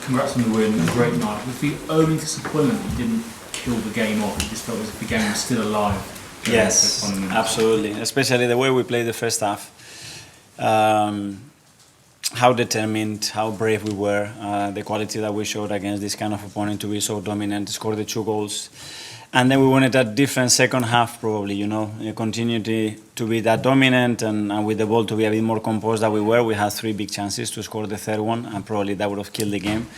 congrats on the win, a great night. Was the only disappointment that you didn't kill the game off? It just felt as if the game was still alive. Yes, absolutely. Especially the way we played the first half. How determined, how brave we were, the quality that we showed against this kind of opponent to be so dominant, score the 2 goals. And then we wanted a different second half probably, continue to be that dominant and with the ball to be a bit more composed than we were. We had 3 big chances to score the third one and probably that would have killed the game.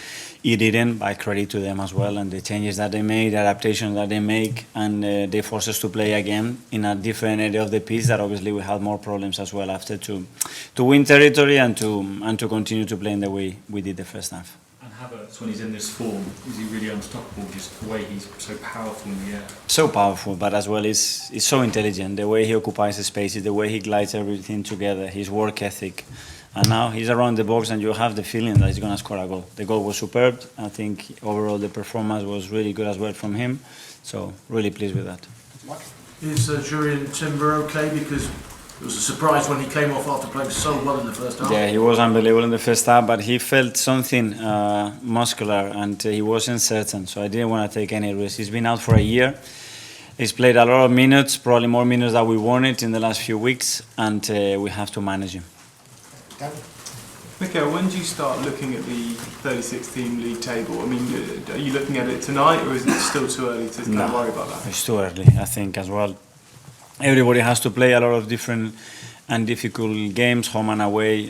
It didn't, by credit to them as well, and the changes that they made, the adaptations that they make, and they forced us to play again in a different area of the pitch that obviously we had more problems as well after to win territory and to continue to play in the way we did the first half. And Havertz, when he's in this form, is he really unstoppable? Just the way he's so powerful in the air. So powerful, but as well he's so intelligent. The way he occupies the spaces, the way he glides everything together, his work ethic. And now he's around the box and you have the feeling that he's going to score a goal. The goal was superb. I think overall the performance was really good as well from him. So really pleased with that. Is Jurriën Timber okay? Because it was a surprise when he came off after playing so well in the first half. Yeah, he was unbelievable in the first half, but he felt something muscular and he wasn't certain. So I didn't want to take any risks. He's been out for a year. He's played a lot of minutes, probably more minutes than we wanted in the last few weeks, and we have to manage him. Mikel, when do you start looking at the 36-team league table? I mean, are you looking at it tonight, or is it still too early to kind of worry about that? It's too early, I think, as well. Everybody has to play a lot of different and difficult games, home and away.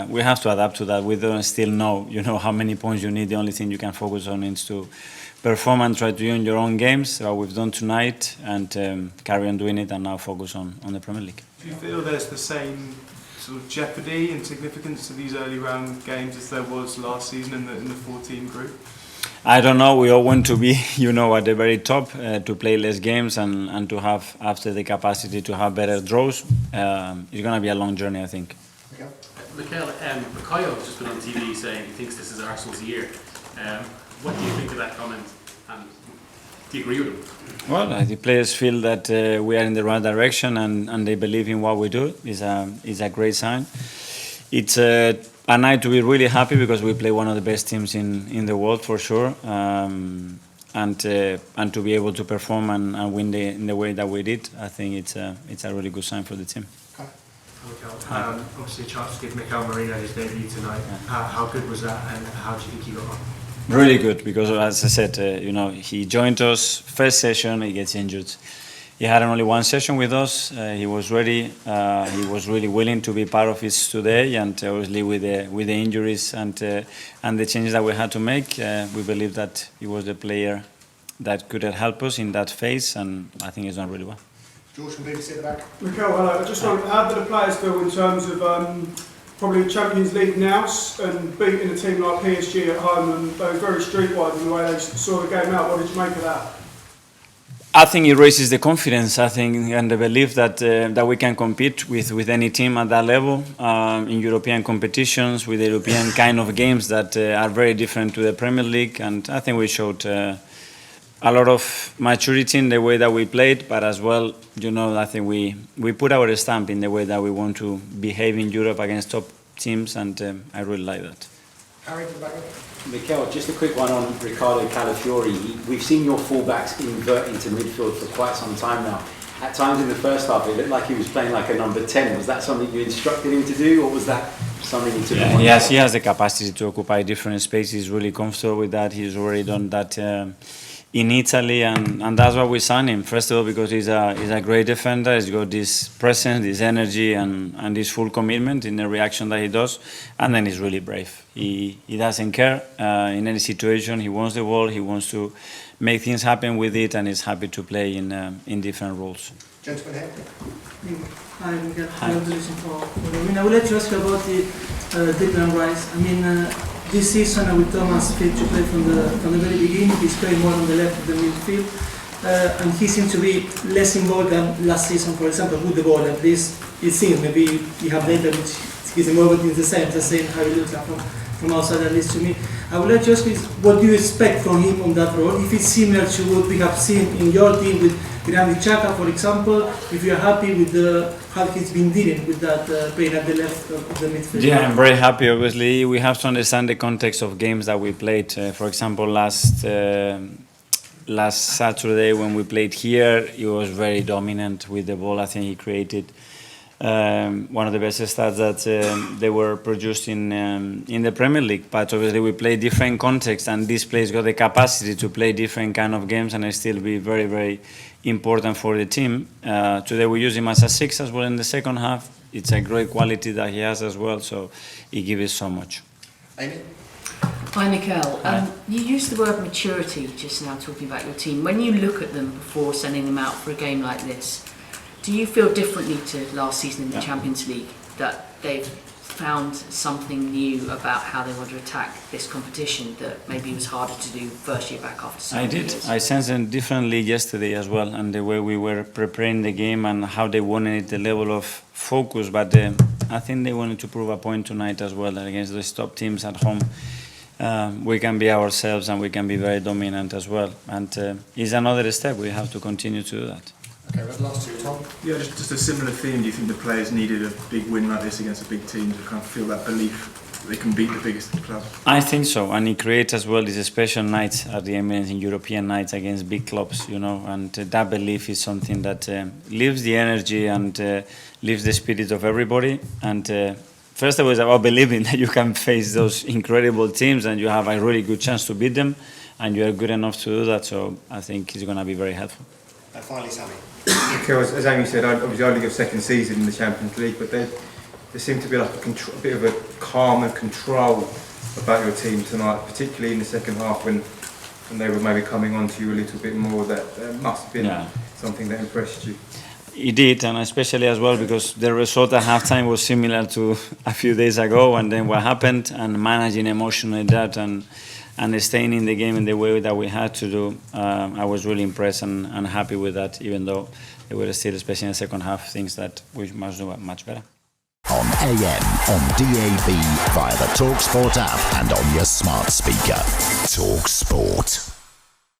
We have to adapt to that. We don't still know, how many points you need. The only thing you can focus on is to perform and try to win your own games. What we've done tonight, and carry on doing it, and now focus on the Premier League. Do you feel there's the same sort of jeopardy and significance to these early round games as there was last season in the 4-team group? I don't know. We all want to be, at the very top, to play less games and to have, after the capacity to have better draws. It's going to be a long journey, I think. Mikel, Bukayo has just been on TV saying he thinks this is Arsenal's year. What do you think of that comment? And do you agree with him? Well, the players feel that we are in the right direction and they believe in what we do. Is a great sign. It's a night to be really happy because we play one of the best teams in the world for sure, and to be able to perform and win in the way that we did, I think it's a really good sign for the team. Obviously a chance to give Mikel Merino his debut tonight. How good was that, and how do you think he got on? Really good, because as I said, he joined us first session, he gets injured. He had only one session with us. He was ready. He was really willing to be part of it today, and obviously with the injuries and the changes that we had to make, we believe that he was the player that could help us in that phase, and I think he's done really well. George from BBC at the back. Mikel, hello. I just wondered, how do the players feel in terms of probably the Champions League now and beating a team like PSG at home, and they were very streetwise in the way they saw the game out? What did you make of that? I think it raises the confidence, I think, and the belief that we can compete with any team at that level in European competitions, with European kind of games that are very different to the Premier League. And I think we showed a lot of maturity in the way that we played, but as well, I think we put our stamp in the way that we want to behave in Europe against top teams, and I really like that. Harry, back up. Mikel, just a quick one on Riccardo Calafiori. We've seen your fullbacks invert into midfield for quite some time now. At times in the first half, it looked like he was playing like a number 10. Was that something you instructed him to do, or was that something you took him on? Yes, he has the capacity to occupy different spaces. He's really comfortable with that. He's already done that in Italy, and that's why we signed him. First of all, because he's a great defender. He's got this presence, this energy, and this full commitment in the reaction that he does. And then he's really brave. He doesn't care in any situation. He wants the ball. He wants to make things happen with it, and he's happy to play in different roles. Gentleman here. Hi, Mikel. I would like to ask you about the Declan Rice. This season with Thomas fit to play from the very beginning, he's playing more on the left of the midfield, and he seems to be less involved than last season, for example, with the ball. At least it seems, maybe you have data which gives him over the same how he looks like from outside, at least to me. I would like to ask you, what do you expect from him on that role? If it's similar to what we have seen in your team with Granit Xhaka, for example, if you're happy with how he's been dealing with that playing at the left of the midfield. Yeah, I'm very happy. Obviously, we have to understand the context of games that we played. For example, last Saturday when we played here, he was very dominant with the ball. I think he created one of the best stats that they were produced in the Premier League. But obviously, we play different contexts, and this player's got the capacity to play different kind of games and still be very, very important for the team. Today we use him as a 6 as well in the second half. It's a great quality that he has as well, so he gives us so much. Amy? Hi Mikel, you used the word maturity just now talking about your team. When you look at them before sending them out for a game like this, do you feel differently to last season in the Champions League, that they've found something new about how they want to attack this competition that maybe was harder to do first year back after so many years? I sensed it differently yesterday as well, and the way we were preparing the game and how they wanted the level of focus. But I think they wanted to prove a point tonight as well against the top teams at home. We can be ourselves and we can be very dominant as well. And it's another step. We have to continue to do that. Okay, right, last two, Tom. Yeah, just a similar theme. Do you think the players needed a big win like this against a big team to kind of feel that belief that they can beat the biggest club? I think so, and it creates as well these special nights at the Emirates and European nights against big clubs, you know, and that belief is something that lifts the energy and lifts the spirit of everybody. And first of all, it's about believing that you can face those incredible teams and you have a really good chance to beat them, and you are good enough to do that. So I think it's going to be very helpful. Finally, Sammy. As Amy said, obviously only your second season in the Champions League, but there seemed to be like a bit of a calm and control about your team tonight, particularly in the second half when they were maybe coming on to you a little bit more. That must have been something that impressed you. It did, and especially as well because the result at halftime was similar to a few days ago, and then what happened, and managing emotionally that and staying in the game in the way that we had to do, I was really impressed and happy with that, even though there were still, especially in the second half, things that we must do much better. On AM, on DAB, via the talkSPORT app and on your smart speaker. talkSPORT.